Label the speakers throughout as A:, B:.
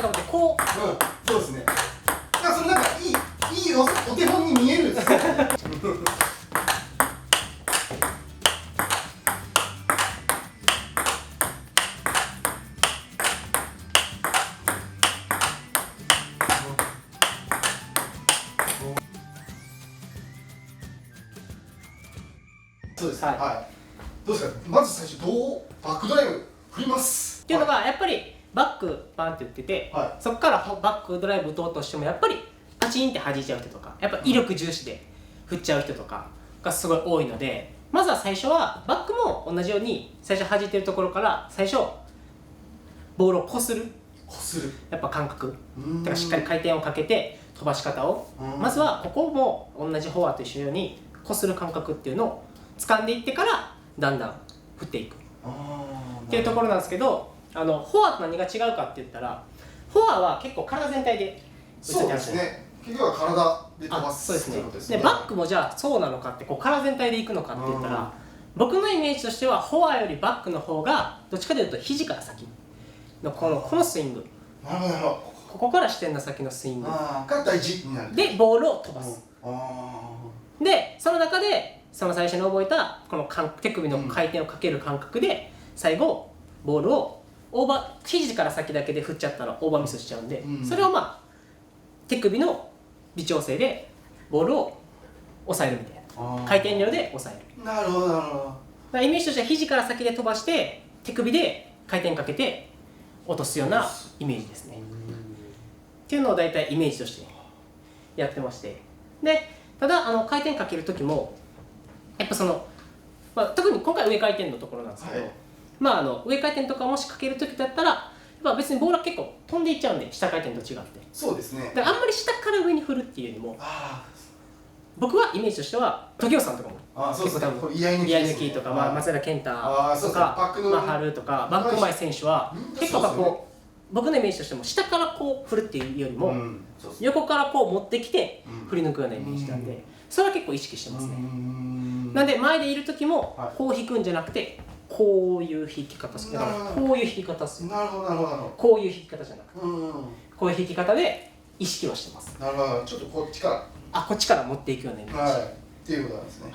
A: と思ってこう、
B: そうですね。だからそれなんかいいお手本に見えるんですよそうです。はい。どうですか。まず最初バックドライブ振ります。
A: っていうのがやっぱりバックバンって言ってて、そこからバックドライブ打とうとしてもやっぱりパチンって弾いちゃう人とか、やっぱ威力重視で振っちゃう人とかがすごい多いので、まずは最初はバックも同じように最初弾いてるところから最初ボールをこするやっぱ感覚だからしっかり回転をかけて飛ばし方をまずはここも同じフォアと一緒にこする感覚っていうのを掴んでいってからだんだん振っていくっていうところなんですけど、フォアと何が違うかって言ったら、フォアは結構体全体で打つってあるじゃないですか。
B: 結局は体で飛ばす。
A: そうですね。でバックもじゃあそうなのかってこう体全体でいくのかって言ったら、僕のイメージとしてはフォアよりバックの方がどっちかというと肘から先のこのスイング。
B: なるほどなるほど。
A: ここから視点の先のスイング
B: が大事になる。
A: でボールを飛ばす。でその中でその最初に覚えたこの手首の回転をかける感覚で最後ボールを肘から先だけで振っちゃったらオーバーミスしちゃうんで、それを手首の微調整でボールを抑えるみたいな回転量で抑える。
B: なるほどなるほど。だ
A: からイメージとしては肘から先で飛ばして手首で回転かけて落とすようなイメージですね。っていうのを大体イメージとしてやってまして、でただ回転かける時もやっぱ特に今回上回転のところなんですけど、上回転とかもしかける時だったら別にボールは結構飛んでいっちゃうんで、下回転と違って。
B: そうですね。
A: だからあんまり下から上に振るっていうよりも、僕はイメージとしては時生さんとかも結構多分居合抜きとか松平健太とか春とかバックうまい選手は結構こう僕のイメージとしても下からこう振るっていうよりも横からこう持ってきて振り抜くようなイメージなんで、それは結構意識してますね。なんで前でいる時もこう引くんじゃなくてこういう引き方する。こういう引き方する。
B: なるほどなるほど。
A: こういう引き方じゃなくてこういう引き方で意識はしてます。
B: なるほど。ちょっとこっちから
A: こっちから持っていくようなイメージ
B: っていうことなんですね。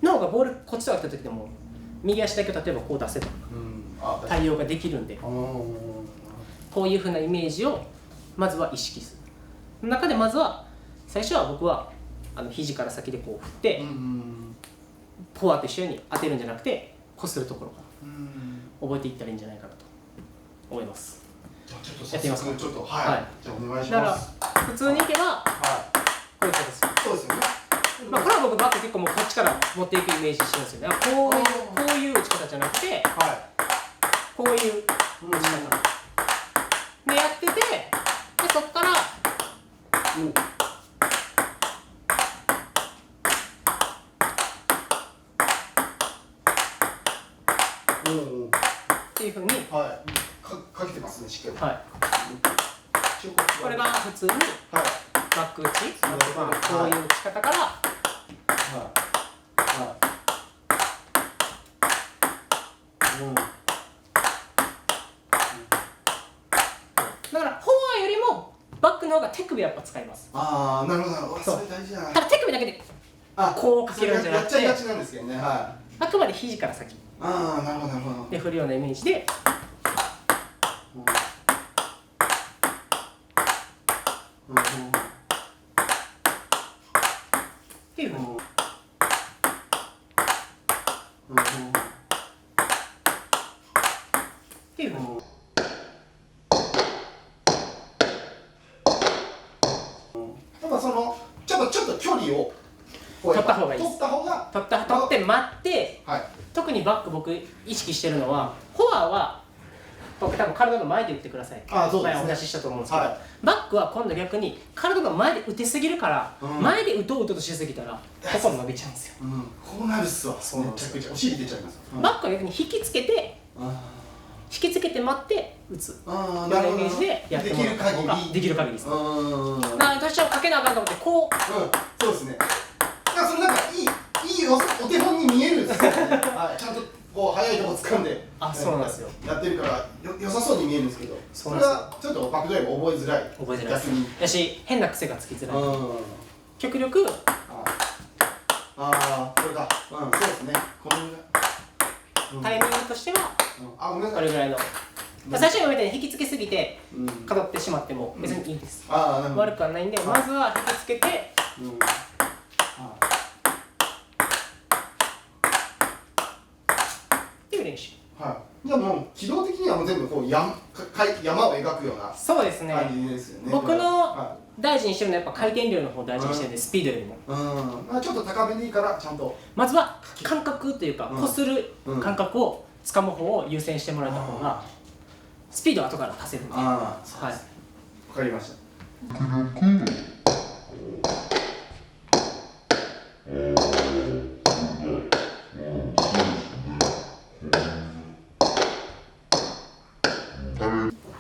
A: の方がボールこっちから来た時でも右足だけ例えばこう出せば対応ができるんで、こういうふうなイメージをまずは意識する中で、まずは最初は僕は肘から先でこう振ってフォアと一緒に当てるんじゃなくてこするところから覚えていったらいいんじゃないかなと思います。やってみますか。
B: ちょっとじゃあお願いし
A: だ
B: ます。
A: から普通にいけばこういう形です。
B: そうですよね。
A: これは僕バック結構もうこっちから持っていくイメージしてるんですよね。こういう打ち方じゃなくてこういう打ち方でやってて、でそっからっていうふうに
B: かけてますね、しっかり。
A: これが普通にバック打ち、こういう打ち方からだからフォアよりもバックの方が手首やっぱ使います。
B: なるほどなるほど。それ大事だな。
A: ただ手首だけでこうかけるんじゃなくて、
B: やっちゃいがちなんですけどね。
A: あくまで肘から先
B: なるほどなるほど。で
A: 振るようなイメージでっていうふうにっていうふうに
B: ちょっと距離を
A: 取った方がいいです。取って待って、特にバック僕意識してるのは、フォアは僕多分体の前で打ってください。前お出ししたと思うんですけど、バックは今度逆に体の前で打てすぎるから、前で打とうとしすぎたらここ伸びちゃうんですよ。
B: こうなるっすわ。めちゃくちゃお尻出ちゃいます。
A: バックは逆に引きつけて待って打つようなイメージでやってもらった方ができる限りです。だから私はかけなあかんと思ってこう。
B: そうですね。だからそれなんかいいお手本に見えるんですよ。ちゃんとこう速いとこ掴んで
A: そうなんですよ
B: やってるから良さそうに見えるんですけど、それがちょっとバックドライブ覚えづらい。
A: ですやし、変な癖がつきづらい。極力
B: これだ。そうですね。
A: タイミングとしてはこれぐらいの。最初に言われたように引きつけすぎてかどってしまっても別にいいです。悪くはないんで、まずは引きつけてっていう練習。
B: じゃあもう軌道的にはもう全部こう山を描くような
A: そうですね。
B: 感じですよね。
A: 僕の大事にしてるのはやっぱ回転量の方を大事にしてるんで、スピードよりも
B: ちょっと高めでいいからちゃんと
A: まずは感覚というか、こする感覚をつかむ方を優先してもらえた方がスピードは後から足せるんで。
B: わかりました。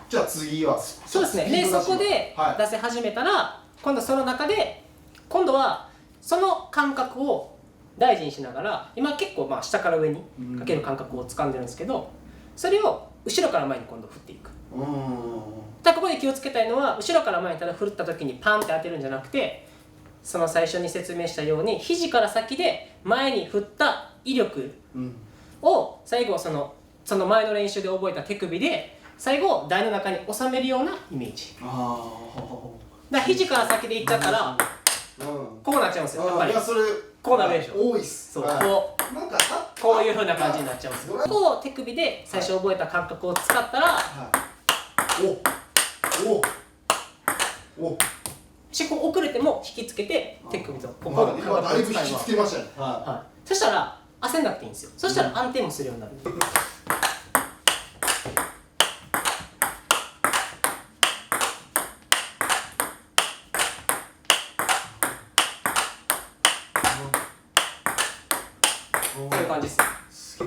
B: じゃあ次は
A: そうですね。でそこで出せ始めたら、今度その中で今度はその感覚を大事にしながら、今結構下から上にかける感覚を掴んでるんですけど、それを後ろから前に今度振っていく。ここで気をつけたいのは、後ろから前にただ振った時にパンって当てるんじゃなくて、その最初に説明したように肘から先で前に振った威力を最後その前の練習で覚えた手首で最後台の中に収めるようなイメージ。だから肘から先でいっちゃったらこうなっちゃうんですよ。やっぱりこうなるでしょ。
B: 多いっす。
A: こういう風な感じになっちゃうんですよ。こう手首で最初覚えた感覚を使ったらこう遅れても引きつけて手首とここの感覚を使えば、そしたら焦んなくていいんですよ。そしたら安定もするようになる。こういう感じです。こ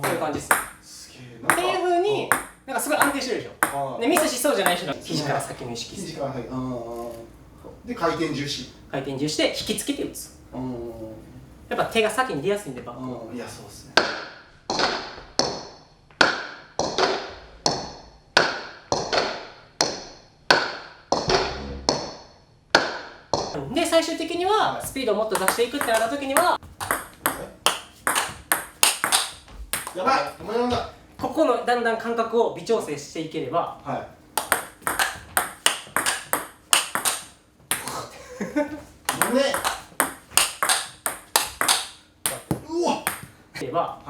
A: ういう感じです。っていう風になんかすごい安定してるでしょ。でミスしそうじゃない人が肘から先の意識する。
B: で回転重視
A: して引きつけて打つ。やっぱ手が先に出やすいんでバックは。
B: いやそうですね。
A: で最終的にはスピードをもっと出していくってなった時には、
B: やばい、
A: ここのだんだん感覚を微調整していければ、れば、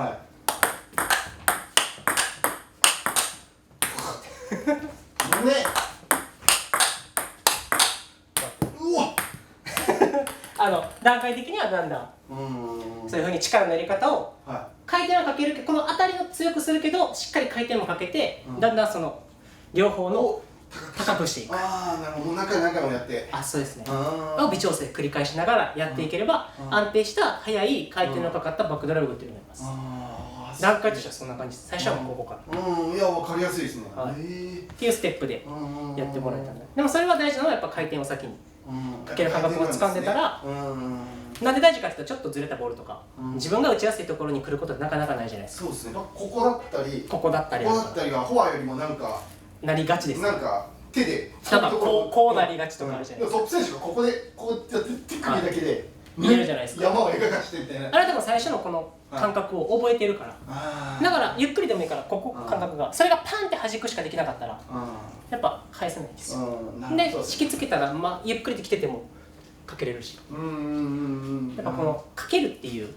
A: 段階的にはだんだんそういうふうに力の入れ方を回転はかけるけど、この当たりを強くするけどしっかり回転もかけて、だんだんその両方の高くしていく。
B: なるほど。何回もやって。
A: そうですね。を微調整繰り返しながらやっていければ、安定した速い回転のかかったバックドライブっていうのになります。段階としてはそんな感じです。最初はここから。
B: いや分かりやすいですね。
A: っていうステップでやってもらえたんで。でもそれは大事なのはやっぱ回転を先にかける感覚を掴んでたら、なんで大事かっていうと、ちょっとずれたボールとか自分が打ちやすいところに来ることってなかなかないじゃないですか。
B: そうですね。ここだったり
A: ここだったり
B: はフォアよりもなんか
A: なりがちです。
B: なんか手で
A: なんかこうなりがちとかあるじゃないですか。
B: トップ選手がここでこうやって手首だけで
A: 見えるじゃないですか。
B: 山を描かしてみたいな。
A: あれでも最初のこの感覚を覚えてるから、だからゆっくりでもいいからここ感覚が、それがパンって弾くしかできなかったらやっぱ返せないんですよ。で引きつけたらゆっくりできててもかけれるし、やっぱこのかけるっていう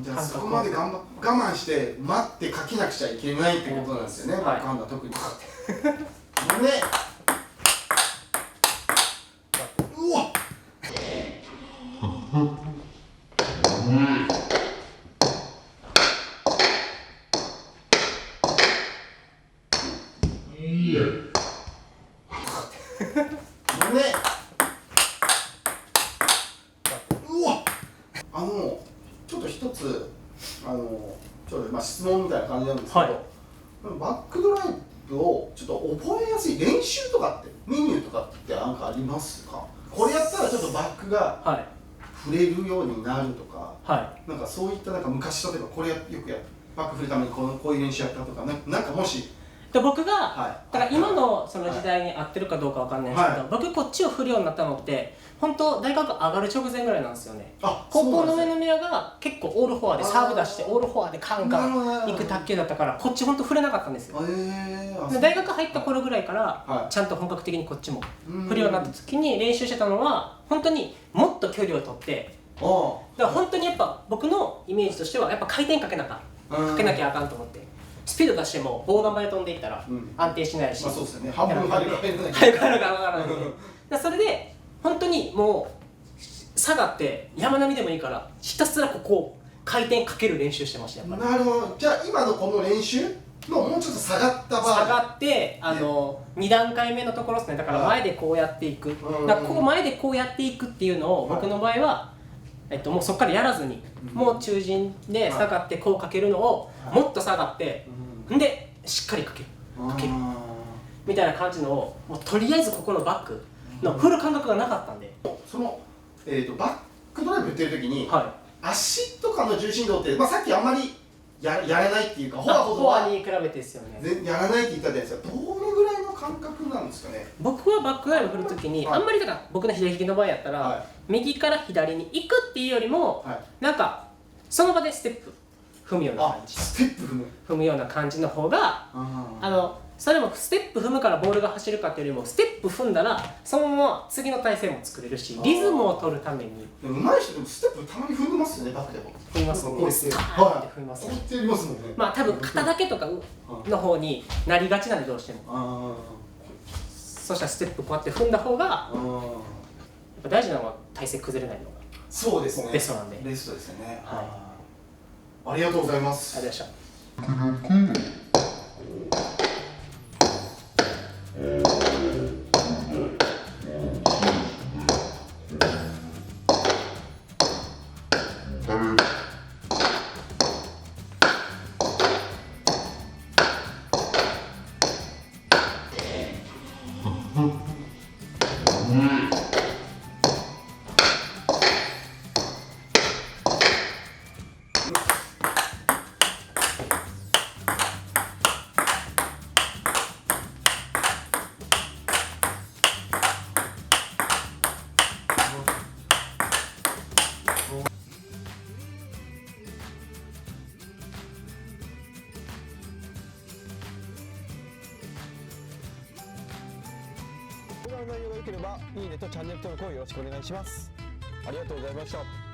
B: じゃあそこまで我慢して待ってかけなくちゃいけないってことなんですよね。バックハンドは特に。ちょっと一つ質問みたいな感じなんですけど、バックドライちょっと覚えやすい練習とかってメニューとかってなんかありますか？これやったらちょっとバックが触れるようになるとか、なんかそういったなんか昔例えばこれよくバック振るためにこういう練習やったとかなんかもし。
A: 僕が、だから今のその時代に合ってるかどうかわかんないですけど、僕こっちを振るようになったのって本当大学上がる直前ぐらいなんですよね。高校の上の宮が結構オールフォアでサーブ出してオールフォアでカンカン行く卓球だったからこっち本当振れなかったんですよ。で大学入った頃ぐらいからちゃんと本格的にこっちも振るようになった時に練習してたのは本当にもっと距離を取って、だから本当にやっぱ僕のイメージとしてはやっぱ回転かけなきゃあかんと思って。スピード出しても棒玉で飛んでいったら安定しないし、
B: そうですよね、半分入るか入らないか
A: 入るか分からないでそれで本当にもう下がって山並みでもいいからひたすらここを回転かける練習してました。やっぱり
B: なるほど。じゃあ今のこの練習のもうちょっと下がった場合、
A: 下がって2段階目のところですね。だから前でこうやっていく、だからここ前でこうやっていくっていうのを僕の場合はもうそこからやらずに、もう中陣で下がってこうかけるのをもっと下がって、でしっかりかけるみたいな感じのをもうとりあえずここのバックの振る感覚がなかったんで、
B: その、バックドライブ振ってる時に、足とかの重心動って、さっきあんまりやらないっていうか、フォア
A: に比べてですよね。
B: やらないって言ったじゃないですか。どのぐらいの感覚なんですかね。
A: 僕はバックドライブ振る時に、あんまりだから僕の左利きの場合やったら、右から左に行くっていうよりも、なんかその場でステップ踏むような感じ、踏むような感じの方が、それもステップ踏むからボールが走るかっていうよりもステップ踏んだらそのまま次の体勢も作れるし、リズムを取るために。
B: うまい人でもステップたまに踏んでますよね、バックでも。
A: 踏みますね。こう
B: して
A: 踏みますね。
B: こうやってやりますもんね。
A: 多分肩だけとかの方になりがちなんでどうしても。そしたらステップこうやって踏んだ方がやっぱ大事なのは体勢崩れないのが
B: そうですね、
A: ベストなんで。
B: ベストですよね。ありがとうございます。
A: ありがとうございました。
C: 動画の内容が良ければいいねとチャンネル登録をよろしくお願いします。ありがとうございました。